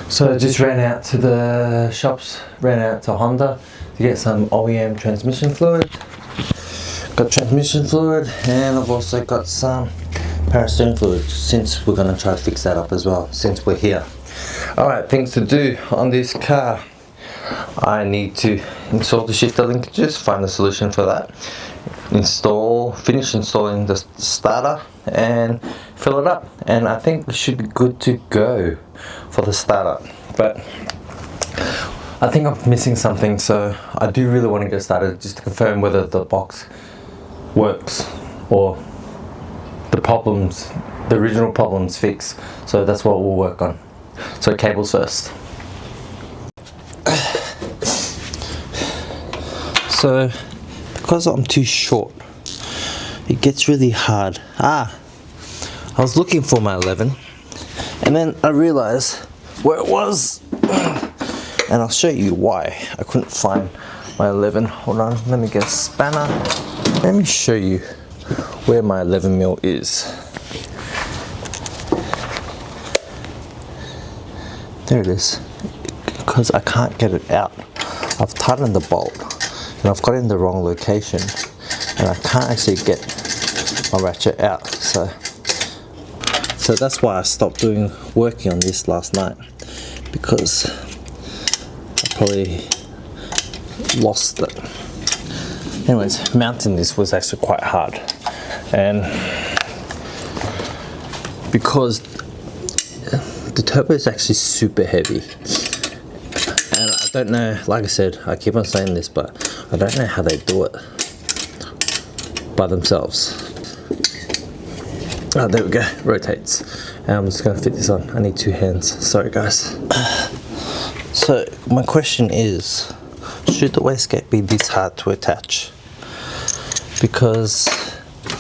So I just ran out to the shops, ran out to Honda to get some OEM transmission fluid. Got transmission fluid, and I've also got some power steering fluid, since we're going to try to fix that up as well since we're here. Alright, things to do on this car. I need to install the shifter linkages, find a solution for that, finish installing the starter and fill it up, and I think we should be good to go for the startup. But I think I'm missing something, so I do really want to get started just to confirm whether the box works or the original problems fixed. So that's what we'll work on. So cables first. So because I'm too short, it gets really hard. I was looking for my 11 and then I realized where it was, and I'll show you why I couldn't find my 11. Hold on, let me get a spanner. Let me show you where my 11mm is. There it is, because I can't get it out. I've tightened the bolt and I've got it in the wrong location and I can't actually get my ratchet out. So that's why I stopped working on this last night, because I probably lost it. Anyways, mounting this was actually quite hard, and because the turbo is actually super heavy, and I don't know, like I said, I keep on saying this, but I don't know how they do it by themselves. Oh, there we go, rotates. And I'm just gonna fit this on. I need two hands, sorry guys. So my question is, should the wastegate be this hard to attach? Because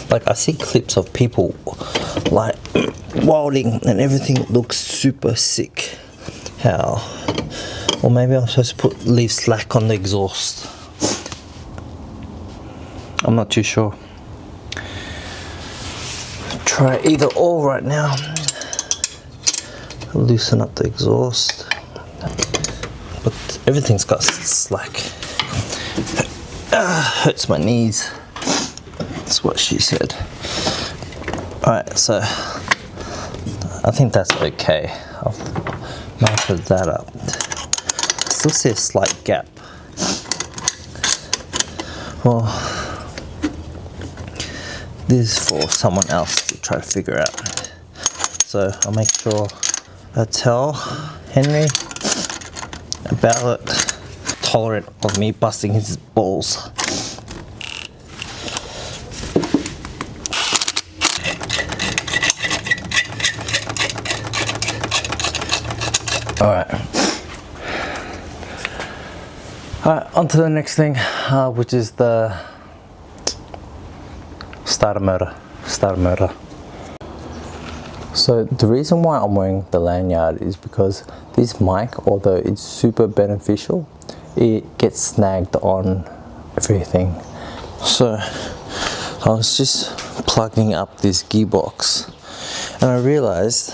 like I see clips of people like welding and everything looks super sick. How? Or maybe I'm supposed to leave slack on the exhaust. I'm not too sure. Try either or right now. Loosen up the exhaust. But everything's got slack. Hurts my knees. That's what she said. Alright, so I think that's okay. I've mounted that up. I still see a slight gap. Well, this is for someone else to try to figure out. So I'll make sure I tell Henry about it, tolerant of me busting his balls. Alright, on to the next thing, which is the starter motor. So the reason why I'm wearing the lanyard is because this mic, although it's super beneficial, it gets snagged on everything. So I was just plugging up this gearbox and I realized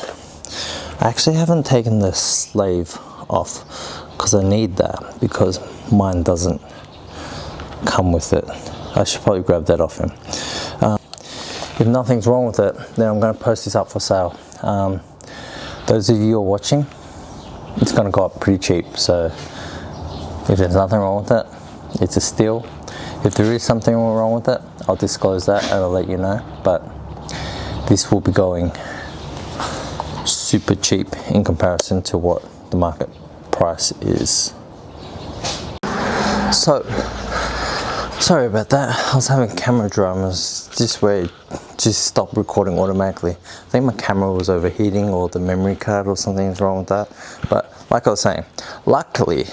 I actually haven't taken the slave off, because I need that, because mine doesn't come with it. I should probably grab that off him. If nothing's wrong with it, then I'm going to post this up for sale. Those of you who are watching, it's going to go up pretty cheap, so if there's nothing wrong with it, it's a steal. If there is something wrong with it, I'll disclose that and I'll let you know, but this will be going super cheap in comparison to what the market price is. So sorry about that, I was having camera dramas just where it just stopped recording automatically. I think my camera was overheating or the memory card or something's wrong with that. But like I was saying, luckily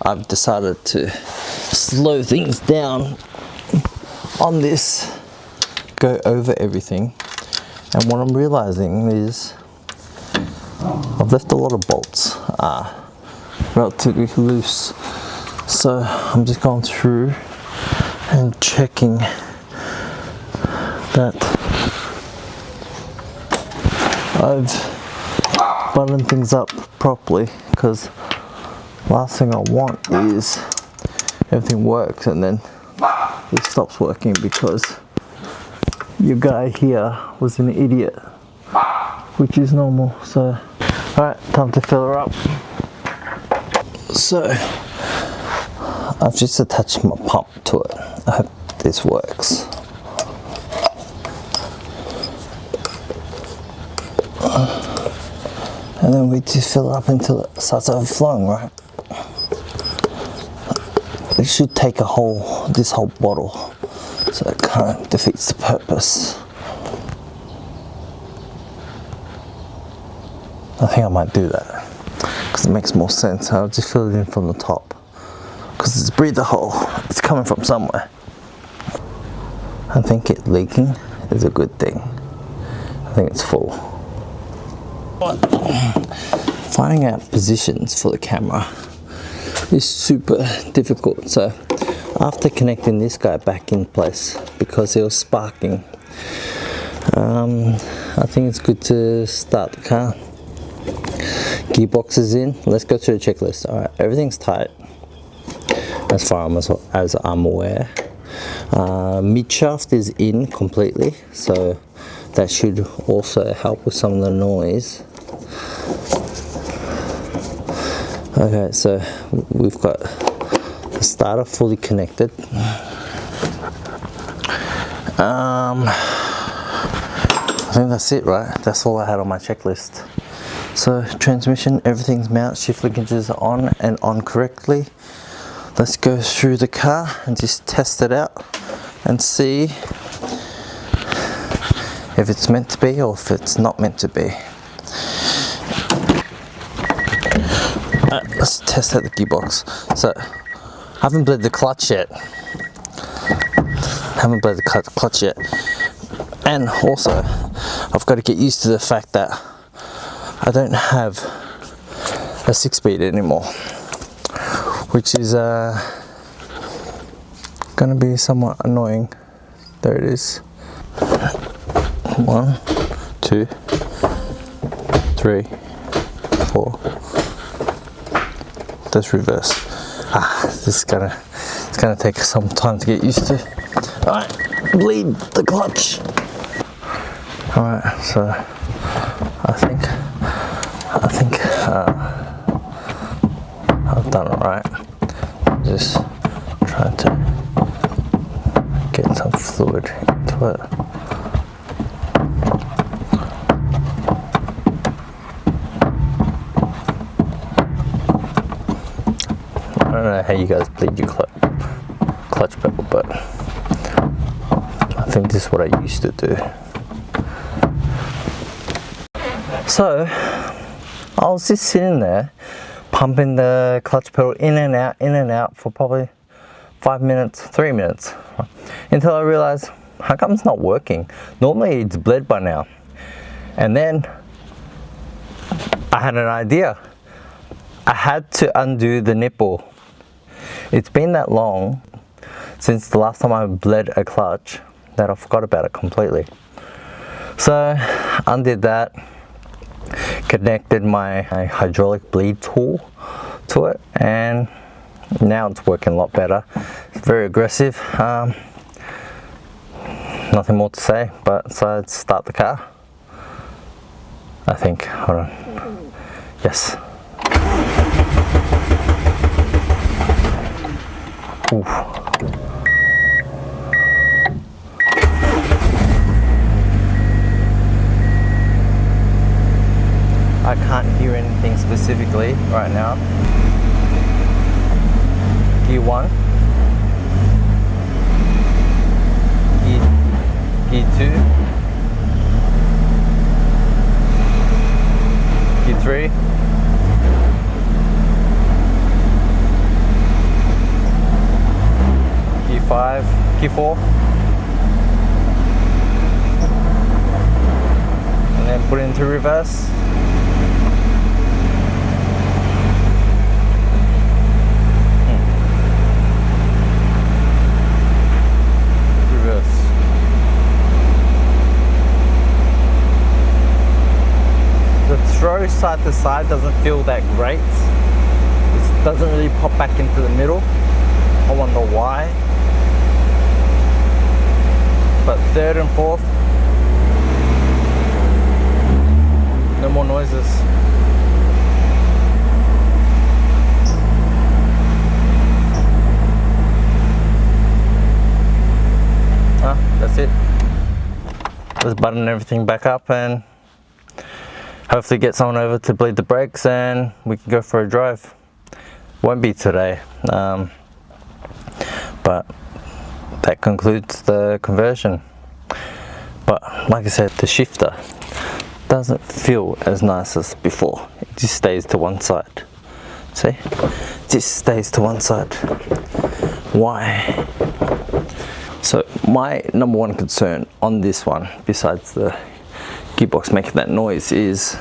I've decided to slow things down on this, go over everything, and what I'm realizing is I've left a lot of bolts relatively loose. So I'm just going through and checking that I've button things up properly, because last thing I want is everything works and then it stops working because your guy here was an idiot, which is normal. So alright, time to fill her up. So I've just attached my pump to it. I hope this works. And then we just fill it up until it starts overflowing, right? It should take this whole bottle, so it kind of defeats the purpose. I think I might do that because it makes more sense. I'll just fill it in from the top because it's a breather hole. It's coming from somewhere. I think it leaking is a good thing. I think it's full. Finding out positions for the camera is super difficult. So after connecting this guy back in place because it was sparking, I think it's good to start the car. Gearbox is in. Let's go through the checklist. All right, everything's tight as far as I'm aware. Mid shaft is in completely, so that should also help with some of the noise. Okay, so we've got the starter fully connected. I think that's it, right? That's all I had on my checklist. So transmission, everything's mounted, shift linkages are on and on correctly. Let's go through the car and just test it out and see if it's meant to be or if it's not meant to be. Let's test out the gearbox. So I haven't bled the clutch yet. And also I've got to get used to the fact that I don't have a 6-speed anymore, which is gonna be somewhat annoying. There it is. 1, 2, 3, 4. That's reverse. It's gonna take some time to get used to. Alright, bleed the clutch. Alright, so I think I've done it right. Just trying to get some fluid into it. I don't know how you guys bleed your clutch pedal, but I think this is what I used to do. So I was just sitting there pumping the clutch pedal in and out for probably 5 minutes, 3 minutes, until I realized, how come it's not working? Normally it's bled by now. And then I had an idea. I had to undo the nipple. It's been that long since the last time I bled a clutch that I forgot about it completely. So undid that, connected my hydraulic bleed tool to it, and now it's working a lot better. It's very aggressive. Nothing more to say, but so let's start the car. I think, hold on. Yes. Oof. I can't hear anything specifically right now. Gear 1. Gear 2. Gear 3. Gear 5. Gear 4. And then put it into reverse. Throw side to side doesn't feel that great. It doesn't really pop back into the middle. I wonder why. But third and fourth, no more noises. That's it. Let's button everything back up and hopefully get someone over to bleed the brakes and we can go for a drive. Won't be today, but that concludes the conversion. But like I said, the shifter doesn't feel as nice as before. It just stays to one side. See? It just stays to one side. Why? So my number one concern on this one, besides the gearbox making that noise, is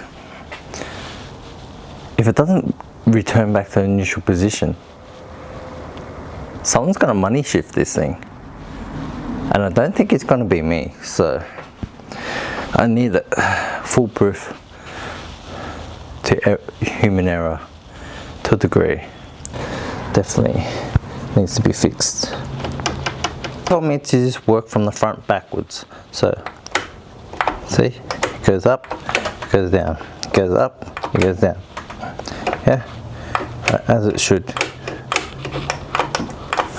if it doesn't return back to the initial position, someone's gonna money shift this thing. And I don't think it's gonna be me, so I need it foolproof to human error to a degree. Definitely needs to be fixed. Told me to just work from the front backwards. So see, it goes up, it goes down, it goes up, it goes down. Yeah, as it should.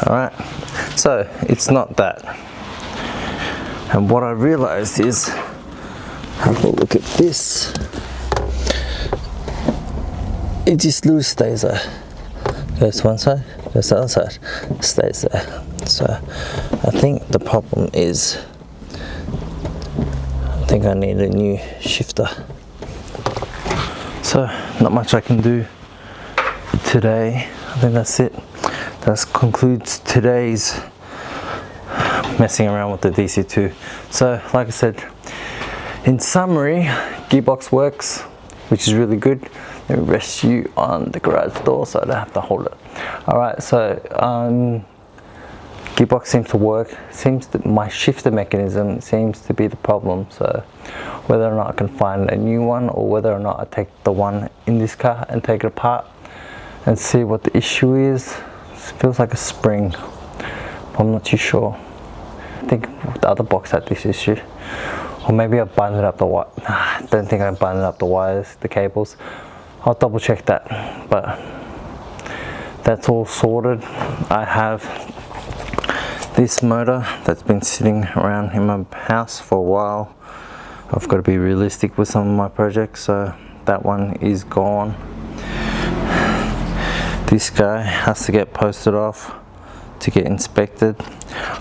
Alright, so it's not that. And what I realized is, have a look at this. It just loose stays there. Goes to one side, goes to the other side, stays there. So I think the problem is, I think I need a new shifter. So not much I can do today. I think that's it. That concludes today's messing around with the DC2. So like I said, in summary, gearbox works, which is really good. Let me rest you on the garage door so I don't have to hold it. Alright, so gearbox seems to work. Seems that my shifter mechanism seems to be the problem. So whether or not I can find a new one, or whether or not I take the one in this car and take it apart and see what the issue is. It feels like a spring. I'm not too sure. I think the other box had this issue. Or maybe I bundled up the wire. I don't think I bundled up the wires, the cables. I'll double check that. But that's all sorted. I have this motor that's been sitting around in my house for a while. I've got to be realistic with some of my projects, so that one is gone. This guy has to get posted off to get inspected.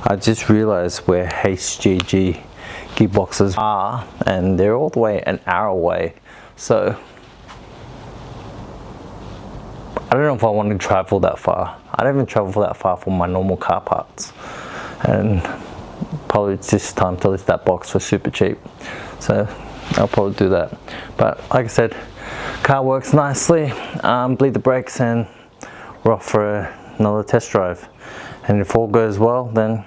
I just realized where HGG gearboxes are, and they're all the way an hour away. So I don't know if I want to travel that far. I don't even travel that far for my normal car parts. And probably it's just time to list that box for super cheap. So I'll probably do that. But like I said, car works nicely. Bleed the brakes and we're off for another test drive. And if all goes well, then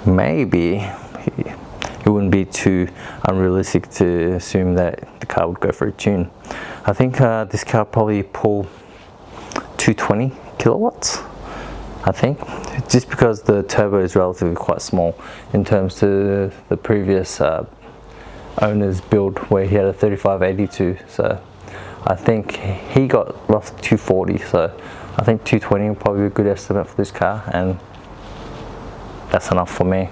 maybe it wouldn't be too unrealistic to assume that the car would go for a tune. I think this car probably pull 220 kilowatts, I think, just because the turbo is relatively quite small in terms to the previous owner's build where he had a 3582. So I think he got roughly 240, so I think 220 would probably be a good estimate for this car, and that's enough for me.